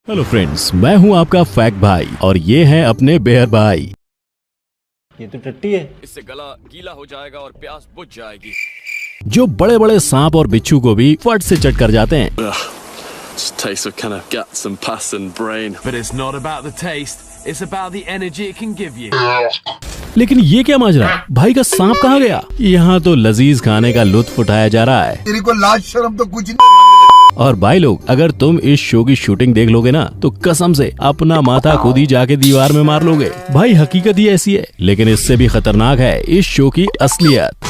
Hello friends, मैं हूं आपका फैक्ट भाई और ये हैं अपने बेयर भाई। ये तो टट्टी है। इससे गला गीला हो जाएगा और प्यास बुझ जाएगी। जो बड़े बड़े सांप और बिच्छू को भी फट से चट कर जाते हैं। Just tastes of kind of guts and pus and brain. But it's not about the taste, it's about the energy it can give you. लेकिन ये क्या माजरा, भाई का सांप कहाँ गया? यहाँ तो लजीज खाने का लुत्फ उठाया जा रहा है। तेरी को लाज शर्म तो कुछ नहीं। और भाई लोग, अगर तुम इस शो की शूटिंग देख लोगे ना तो कसम से अपना माथा खुद ही जाके दीवार में मार लोगे। भाई हकीकत ही ऐसी है, लेकिन इससे भी खतरनाक है इस शो की असलियत,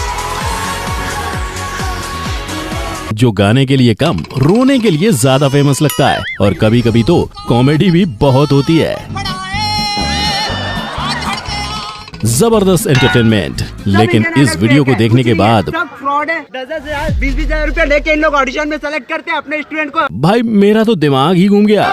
जो गाने के लिए कम रोने के लिए ज्यादा फेमस लगता है और कभी कभी तो कॉमेडी भी बहुत होती है। जबरदस्त एंटरटेनमेंट। लेकिन इस वीडियो को देखने के बाद सब फ्रॉड है। 10,000 20,000 रुपया लेके इन लोग ऑडिशन में सेलेक्ट करते हैं अपने स्टूडेंट को। भाई मेरा तो दिमाग ही घूम गया।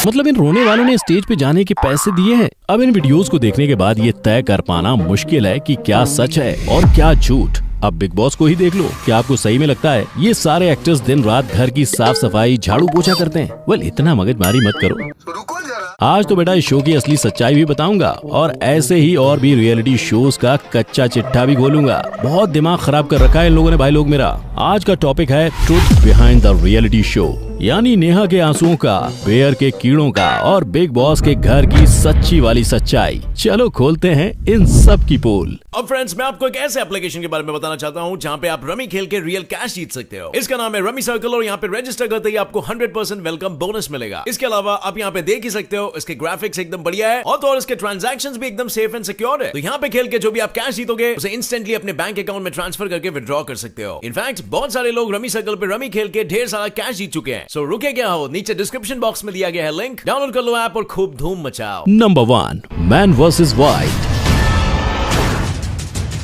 मतलब इन रोने वालों ने स्टेज पे जाने के पैसे दिए हैं। अब इन वीडियोस को देखने के बाद ये तय कर पाना मुश्किल है कि क्या सच है और क्या झूठ। अब बिग बॉस को ही देख लो, क्या आपको सही में लगता है ये सारे एक्टर्स दिन रात घर की साफ सफाई झाड़ू पोछा करते हैं? वेल, इतना मगजमारी मत करो। रुको जरा। आज तो बेटा इस शो की असली सच्चाई भी बताऊंगा और ऐसे ही और भी रियलिटी शोज का कच्चा चिट्ठा भी खोलूंगा। बहुत दिमाग खराब कर रखा है इन लोगों ने भाई लोग मेरा। आज का टॉपिक है truth behind the reality show, यानी नेहा के आंसुओं का, बेयर के कीड़ों का और बिग बॉस के घर की सच्ची वाली सच्चाई। चलो खोलते हैं इन सब की पोल। अब फ्रेंड्स, मैं आपको एक ऐसे एप्लीकेशन के बारे में बताना चाहता हूं जहां पे आप रमी खेल के रियल कैश जीत सकते हो। इसका नाम है रमी सर्कल और यहाँ पे रजिस्टर करते ही आपको 100% वेलकम बोनस मिलेगा। इसके अलावा आप यहाँ पे देख ही सकते हो इसके ग्राफिक्स एकदम बढ़िया है और तो और इसके ट्रांजैक्शंस भी एकदम सेफ एंड सिक्योर है। तो यहाँ पे खेल के जो भी आप कैश जीतोगे उसे इंस्टेंटली अपने बैंक अकाउंट में ट्रांसफर करके विड्रॉ कर सकते हो। इनफैक्ट बहुत सारे लोग रमी सर्कल पे रमी खेल के ढेर सारा कैश जीत चुके हैं। सो रुके क्या हो, नीचे डिस्क्रिप्शन बॉक्स में दिया गया है लिंक, डाउनलोड कर लो ऐप और खूब धूम मचाओ। नंबर 1, मैन वर्सेस वाइल्ड।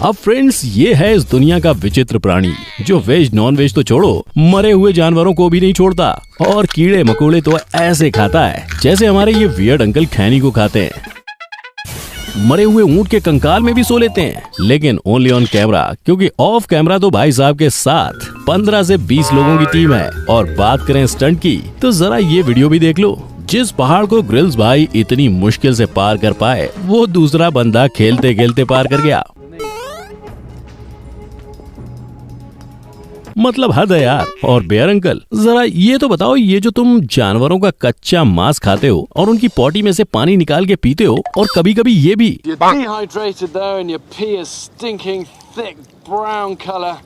अब फ्रेंड्स, ये है इस दुनिया का विचित्र प्राणी जो वेज नॉन वेज तो छोड़ो, मरे हुए जानवरों को भी नहीं छोड़ता और कीड़े मकोड़े तो ऐसे खाता है जैसे हमारे ये वियर्ड अंकल खैनी को खाते हैं। मरे हुए ऊंट के कंकाल में भी सो लेते हैं, लेकिन ओनली ऑन कैमरा, क्योंकि ऑफ कैमरा तो भाई साहब के साथ 15 से 20 लोगों की टीम है। और बात करें स्टंट की तो जरा ये वीडियो भी देख लो। जिस पहाड़ को ग्रिल्स भाई इतनी मुश्किल से पार कर पाए, वो दूसरा बंदा खेलते खेलते पार कर गया। मतलब हद है यार। और बेयर अंकल, जरा ये तो बताओ, ये जो तुम जानवरों का कच्चा मांस खाते हो और उनकी पॉटी में से पानी निकाल के पीते हो और कभी कभी ये भी You're dehydrated there and your pee is stinking thick brown colour.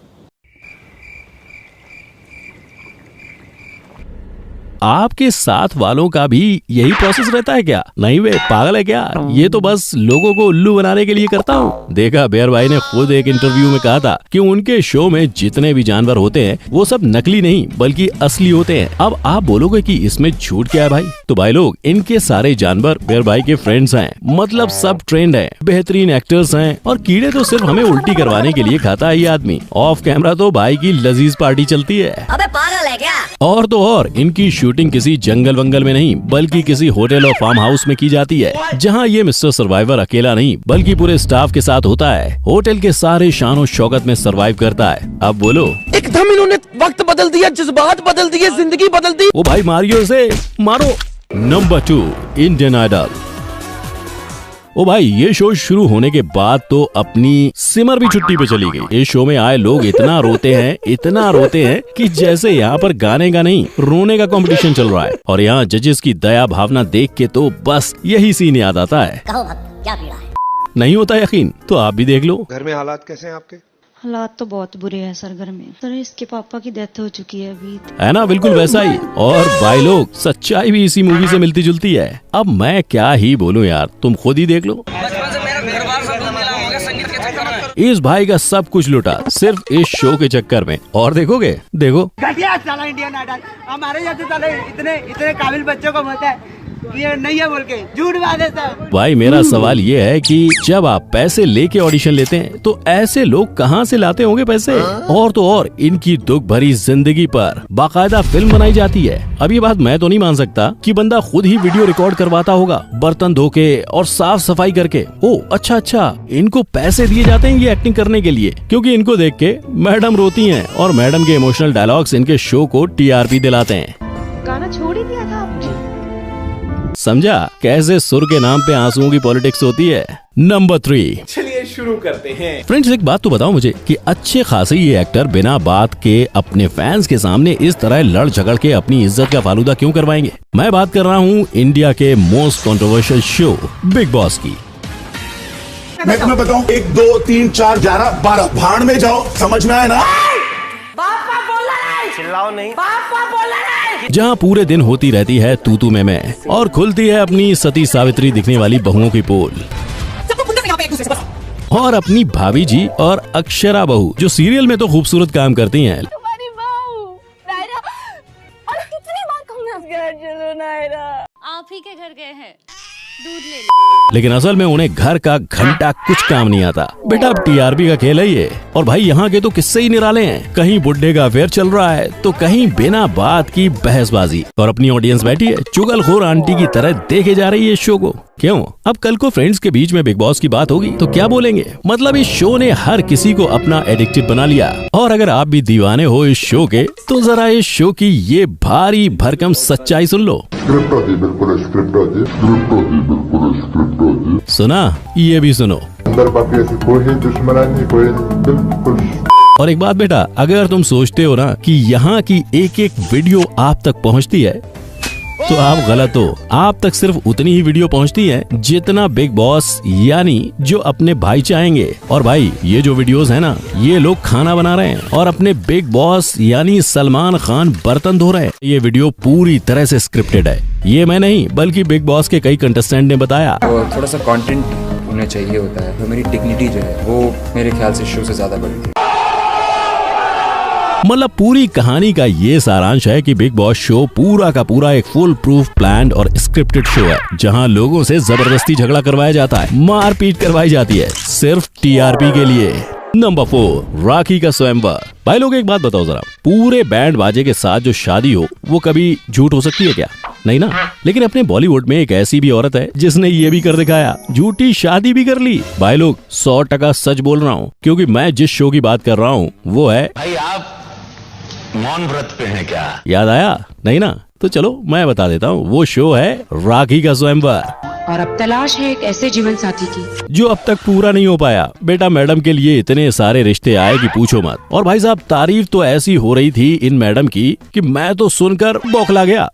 आपके साथ वालों का भी यही प्रोसेस रहता है क्या? नहीं वे पागल है क्या? ये तो बस लोगों को उल्लू बनाने के लिए करता हूँ। देखा, बेयर भाई ने खुद एक इंटरव्यू में कहा था कि उनके शो में जितने भी जानवर होते हैं वो सब नकली नहीं बल्कि असली होते हैं। अब आप बोलोगे कि इसमें झूठ क्या है भाई? तो भाई लोग, इनके सारे जानवर बेयर भाई के फ्रेंड्स हैं, मतलब सब ट्रेंड हैं, बेहतरीन एक्टर्स हैं और कीड़े तो सिर्फ हमें उल्टी करवाने के लिए खाता है ये आदमी। ऑफ कैमरा तो भाई की लजीज पार्टी चलती है। अबे पागल है क्या? और तो और इनकी शूटिंग किसी जंगल वंगल में नहीं बल्कि किसी होटल और फार्म हाउस में की जाती है, जहां ये मिस्टर सर्वाइवर अकेला नहीं बल्कि पूरे स्टाफ के साथ होता है। होटल के सारे शान शौकत में सर्वाइव करता है। अब बोलो, एकदम इन्होंने वक्त बदल दिया, जज्बात बदल दिए, जिंदगी बदल दी। वो भाई मारियो से मारो। Number 2, Indian idol. ओ भाई, ये शो शुरू होने के बाद तो अपनी सिमर भी छुट्टी पे चली गई। इस शो में आए लोग इतना रोते हैं कि जैसे यहाँ पर गाने का नहीं रोने का कंपटीशन चल रहा है। और यहाँ जजेस की दया भावना देख के तो बस यही सीन याद आता है। कहो भक्त, क्या पीड़ा है? नहीं होता यकीन तो आप भी देख लो। घर में हालात कैसे हैं आपके? हालात तो बहुत बुरे हैं सर घर में। सर इसके पापा की डेथ हो चुकी है अभी। है ना, बिल्कुल वैसा ही। और भाई लोग, सच्चाई भी इसी मूवी से मिलती जुलती है। अब मैं क्या ही बोलूं यार, तुम खुद ही देख लो। इस भाई का सब कुछ लुटा सिर्फ इस शो के चक्कर में। और देखोगे, देखो घटिया साला इंडियन आइडल। हमारे जैसे साले इतने काबिल बच्चों को बोलता है ये नहीं है बोल के झूठ बात है सब। भाई मेरा सवाल ये है कि जब आप पैसे लेके ऑडिशन लेते हैं तो ऐसे लोग कहाँ से लाते होंगे पैसे? और तो और इनकी दुख भरी जिंदगी पर बाकायदा फिल्म बनाई जाती है। अब ये बात मैं तो नहीं मान सकता कि बंदा खुद ही वीडियो रिकॉर्ड करवाता होगा, बर्तन धो के और साफ सफाई करके। ओ अच्छा, इनको पैसे दिए जाते हैं ये एक्टिंग करने के लिए, क्योंकि इनको देख के मैडम रोती हैं और मैडम के इमोशनल डायलॉग्स इनके शो को टीआरपी दिलाते हैं। गाना छोड़ ही दिया था आपने। समझा कैसे सुर के नाम पे आंसुओं की पॉलिटिक्स होती है। नंबर 3, चलिए शुरू करते हैं। फ्रेंड्स एक बात तो बताओ मुझे कि अच्छे खासे ये एक्टर बिना बात के अपने फैंस के सामने इस तरह लड़ झगड़ के अपनी इज्जत का फालूदा क्यों करवाएंगे? मैं बात कर रहा हूँ इंडिया के most controversial show big boss की। मैं तुम्हें बताऊं 1 2 3 4 11 12 भाड़ में जाओ, समझ में आया ना? चिल्लाओ नहीं। जहाँ पूरे दिन होती रहती है तू मैं और खुलती है अपनी सती सावित्री दिखने वाली बहुओं की पोल, और अपनी भाभी जी और अक्षरा बहू जो सीरियल में तो खूबसूरत काम करती हैं, तुम्हारी बहू नायरा, और कितनी बार कहूँगा घर चलो नायरा, आप ही के घर गए हैं दूध ले लो। लेकिन असल में उन्हें घर का घंटा कुछ काम नहीं आता। बेटा अब टीआरपी का खेल है ये, और भाई यहाँ के तो किस्से ही निराले हैं। कहीं बुड्ढे का अफेयर चल रहा है तो कहीं बिना बात की बहसबाजी, और अपनी ऑडियंस बैठी है चुगलखोर आंटी की तरह देखे जा रही है इस शो को। क्यों? अब कल को फ्रेंड्स के बीच में बिग बॉस की बात होगी तो क्या बोलेंगे? मतलब इस शो ने हर किसी को अपना एडिक्टिव बना लिया। और अगर आप भी दीवाने हो इस शो के तो जरा इस शो की ये भारी भरकम सच्चाई सुन लो। सुना? ये भी सुनो। अंदर बाकी ऐसी कोई दुश्मनी कोई बिल्कुल। और एक बात बेटा, अगर तुम सोचते हो ना कि यहाँ की एक एक वीडियो आप तक पहुँचती है तो आप गलत हो। आप तक सिर्फ उतनी ही वीडियो पहुंचती है जितना बिग बॉस यानी जो अपने भाई चाहेंगे। और भाई ये जो वीडियोस है ना, ये लोग खाना बना रहे हैं और अपने बिग बॉस यानी सलमान खान बर्तन धो रहे हैं। ये वीडियो पूरी तरह से स्क्रिप्टेड है। ये मैं नहीं बल्कि बिग बॉस के कई कंटेस्टेंट ने बताया। तो थोड़ा सा कंटेंट उन्हें चाहिए होता है, तो मेरी डिग्निटी जो है वो मेरे ख्याल से शो से ज्यादा बढ़ती है। मतलब पूरी कहानी का ये सारांश है कि बिग बॉस शो पूरा का पूरा एक फुल प्रूफ प्लान्ड और स्क्रिप्टेड शो है, जहां लोगों से जबरदस्ती झगड़ा करवाया जाता है, मारपीट करवाई जाती है सिर्फ टीआरपी के लिए। नंबर 4, राखी का स्वयंवर। भाई लोग एक बात बताओ जरा, पूरे बैंड बाजे के साथ जो शादी हो वो कभी झूठ हो सकती है क्या? नहीं ना। लेकिन अपने बॉलीवुड में एक ऐसी भी औरत है जिसने ये भी कर दिखाया, झूठी शादी भी कर ली। भाई लोग 100% सच बोल रहा हूँ, क्योंकि मैं जिस शो की बात कर रहा हूँ वो है, भाई आप मौन व्रत पे हैं क्या? याद आया? नहीं ना? तो चलो मैं बता देता हूँ, वो शो है राखी का स्वयंवर। और अब तलाश है एक ऐसे जीवन साथी की जो अब तक पूरा नहीं हो पाया। बेटा मैडम के लिए इतने सारे रिश्ते आए कि पूछो मत। और भाई साहब तारीफ तो ऐसी हो रही थी इन मैडम की कि मैं तो सुनकर बौखला गया।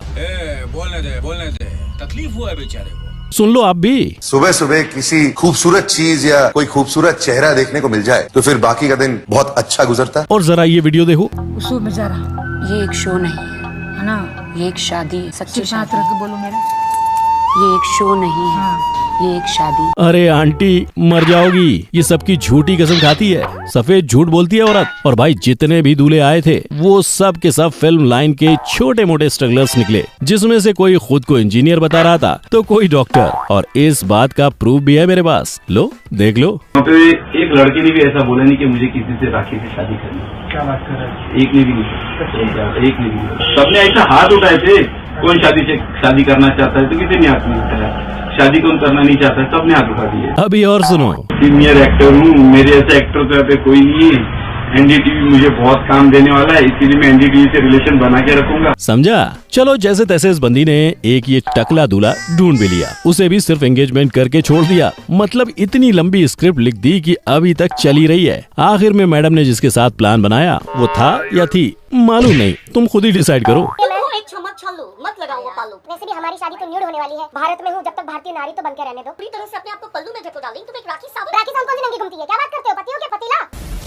बोलने दे, तकलीफ हुआ है बेचारे को। सुन लो आप भी। सुबह सुबह किसी खूबसूरत चीज या कोई खूबसूरत चेहरा देखने को मिल जाए तो फिर बाकी का दिन बहुत अच्छा गुजरता है। और जरा ये वीडियो देखो। ये एक शो नहीं है ना, ये एक शादी, सच्ची बात रख के बोलो मेरा, ये एक शो नहीं है, ये एक शादी। अरे आंटी मर जाओगी, ये सबकी झूठी कसम खाती है, सफेद झूठ बोलती है औरत। और भाई जितने भी दूल्हे आए थे वो सब के सब फिल्म लाइन के छोटे मोटे स्ट्रगलर्स निकले, जिसमें से कोई खुद को इंजीनियर बता रहा था तो कोई डॉक्टर। और इस बात का प्रूफ भी है मेरे पास, लो देख लो। एक लड़के ने भी ऐसा बोला नहीं कि मुझे किसी से राखी से शादी करनी। क्या बात कर रहे हैं? एक ने भी नहीं, एक ने भी। सबने ऐसा हाथ उठाए थे, कौन शादी करना चाहता है तो किसी ने हाथ नहीं उठाया, शादी कौन करना नहीं चाहता है सबने हाथ उठा दिए। अभी और सुनो, सीनियर एक्टर हूँ, मेरे ऐसा एक्टर तो यहाँ पे कोई नहीं है। एनडीटीवी मुझे बहुत काम देने वाला है, इसीलिए मैं एनडीटीवी से रिलेशन बना के रखूंगा। समझा? चलो जैसे तैसे इस बंदी ने एक ये टकला दूल्हा ढूंढ भी लिया, उसे भी सिर्फ एंगेजमेंट करके छोड़ दिया। मतलब इतनी लंबी स्क्रिप्ट लिख दी कि अभी तक चली रही है। आखिर में मैडम ने जिसके साथ प्लान बनाया वो था या थी मालूम नहीं, तुम खुद ही डिसाइड करो। मत लगाओ वो पालू। वैसे भी हमारी शादी तो न्यूड होने वाली है। भारत में हूँ, जब तक भारतीय नारी तो बनकर रहने दो। पूरी तरह से अपने आप को पल्लू में ढको डालेंगे तो एक राखी साहब कौन सी नंगी घूमती है? क्या बात करते हो? पति हो क्या पतीला?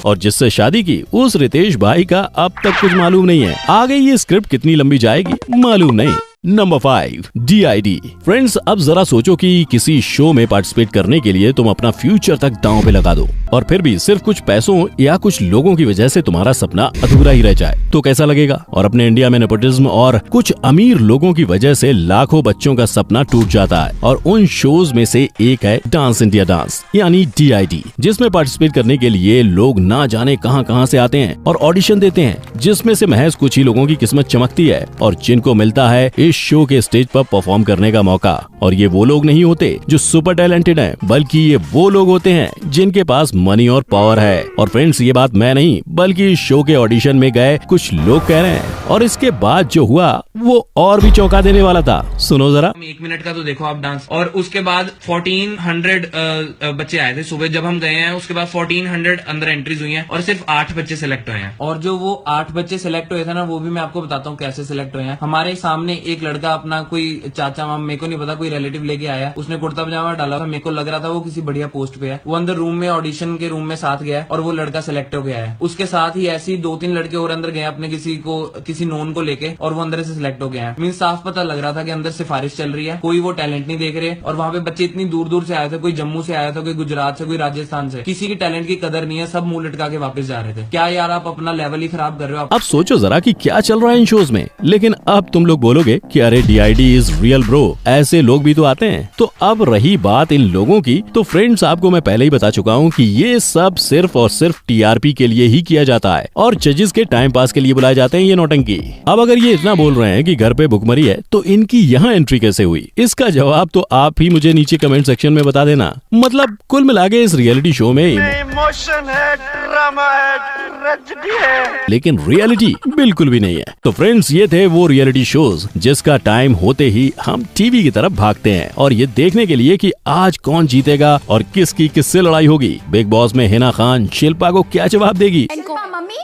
और जिससे शादी की उस रितेश भाई का अब तक कुछ मालूम नहीं है। आगे ये स्क्रिप्ट कितनी लंबी जाएगी मालूम नहीं। Number 5, DID। फ्रेंड्स अब जरा सोचो कि किसी शो में पार्टिसिपेट करने के लिए तुम अपना फ्यूचर तक दांव पे लगा दो और फिर भी सिर्फ कुछ पैसों या कुछ लोगों की वजह से तुम्हारा सपना अधूरा ही रह जाए तो कैसा लगेगा? और अपने इंडिया में नेपोटिज्म और कुछ अमीर लोगों की वजह से लाखों बच्चों का सपना टूट जाता है। और उन शोज में से एक है डांस इंडिया डांस यानी DID, जिसमें पार्टिसिपेट करने के लिए लोग ना जाने कहां से आते हैं और ऑडिशन देते हैं, जिसमें से महज कुछ ही लोगों की किस्मत चमकती है और जिनको मिलता है इस इस शो के स्टेज पर परफॉर्म करने का मौका। और ये वो लोग नहीं होते जो सुपर टैलेंटेड हैं, बल्कि ये वो लोग होते हैं जिनके पास मनी और पावर है। और फ्रेंड्स, ये बात मैं नहीं बल्कि इस शो के ऑडिशन में गए कुछ लोग कह रहे हैं। और इसके बाद जो हुआ वो और भी चौंका देने वाला था। सुनो जरा। 1 मिनट का तो देखो आप डांस। और उसके बाद 1400 बच्चे आए थे सुबह जब हम गए हैं। उसके बाद 1400 अंदर एंट्रीज हुई हैं और सिर्फ 8 बच्चे सिलेक्ट हुए हैं। और जो वो 8 बच्चे सिलेक्ट हुए थे ना, वो भी मैं आपको बताता हूँ कैसे सिलेक्ट हुए हैं। हमारे सामने एक लड़का अपना कोई चाचा मामा, मेरे को नहीं पता, कोई रिलेटिव लेके आया। उसने कुर्ता पजामा डाला था, मेरे को लग रहा था वो किसी बढ़िया पोस्ट पे है। वो अंदर रूम में ऑडिशन के रूम में साथ गया है और वो लड़का सिलेक्ट हो गया है। उसके साथ ही ऐसी 2-3 लड़के और अंदर गए अपने किसी नोन को लेके और वो अंदर से सिलेक्ट हो गए हैं। मींस साफ पता लग रहा था कि अंदर सिफारिश चल रही है, कोई वो टैलेंट नहीं देख रहे। और वहाँ पे बच्चे इतनी दूर दूर से आए थे, कोई जम्मू से आया था, कोई गुजरात से, कोई राजस्थान से। किसी की टैलेंट की कदर नहीं है, सब मुंह लटका के वापस जा रहे थे। क्या यार, आप अपना लेवल ही खराब कर रहे हो। अब सोचो जरा कि क्या चल रहा है इन शोज में। लेकिन अब तुम लोग बोलोगे कि अरे DID इज रियल ब्रो, ऐसे लोग भी तो आते हैं। तो अब रही बात इन लोगों की, तो फ्रेंड्स आपको मैं पहले ही बता चुका हूँ कि ये सब सिर्फ और सिर्फ TRP के लिए ही किया जाता है और जजेस के टाइम पास के लिए बुलाए जाते हैं ये नौटंकी। अब अगर ये इतना बोल रहे हैं कि घर पे भुखमरी है, तो इनकी यहाँ एंट्री कैसे हुई? इसका जवाब तो आप ही मुझे नीचे कमेंट सेक्शन में बता देना। मतलब कुल मिला के इस रियलिटी शो में इमोशन है, ड्रामा है, ट्रेजेडी है, लेकिन रियलिटी बिल्कुल भी नहीं है। तो फ्रेंड्स, ये थे वो रियलिटी शोज जिसका टाइम होते ही हम टीवी की तरफ भागते हैं और ये देखने के लिए कि आज कौन जीतेगा और किसकी किससे लड़ाई होगी। बिग बॉस में हिना खान शिल्पा को क्या जवाब देगी? मम्मी,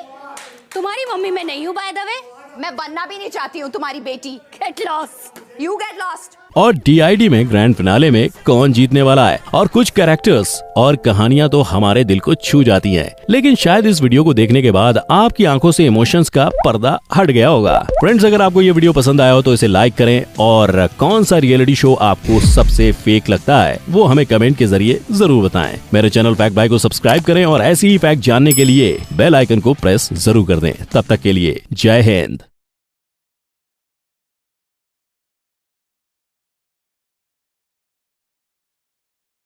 तुम्हारी मम्मी मैं नहीं हूँ बाय द वे। मैं बनना भी नहीं चाहती हूँ तुम्हारी बेटी। Get lost, you get lost. और DID में ग्रैंड फिनाले में कौन जीतने वाला है और कुछ कैरेक्टर्स और कहानियां तो हमारे दिल को छू जाती हैं। लेकिन शायद इस वीडियो को देखने के बाद आपकी आंखों से इमोशंस का पर्दा हट गया होगा। फ्रेंड्स, अगर आपको ये वीडियो पसंद आया हो तो इसे लाइक करें और कौन सा रियलिटी शो आपको सबसे फेक लगता है वो हमें कमेंट के जरिए जरूर बताएं। मेरे चैनल फैक्ट बाय को सब्सक्राइब करें और ऐसी ही फैक्ट जानने के लिए बेल आइकन को प्रेस जरूर कर दें। तब तक के लिए जय हिंद।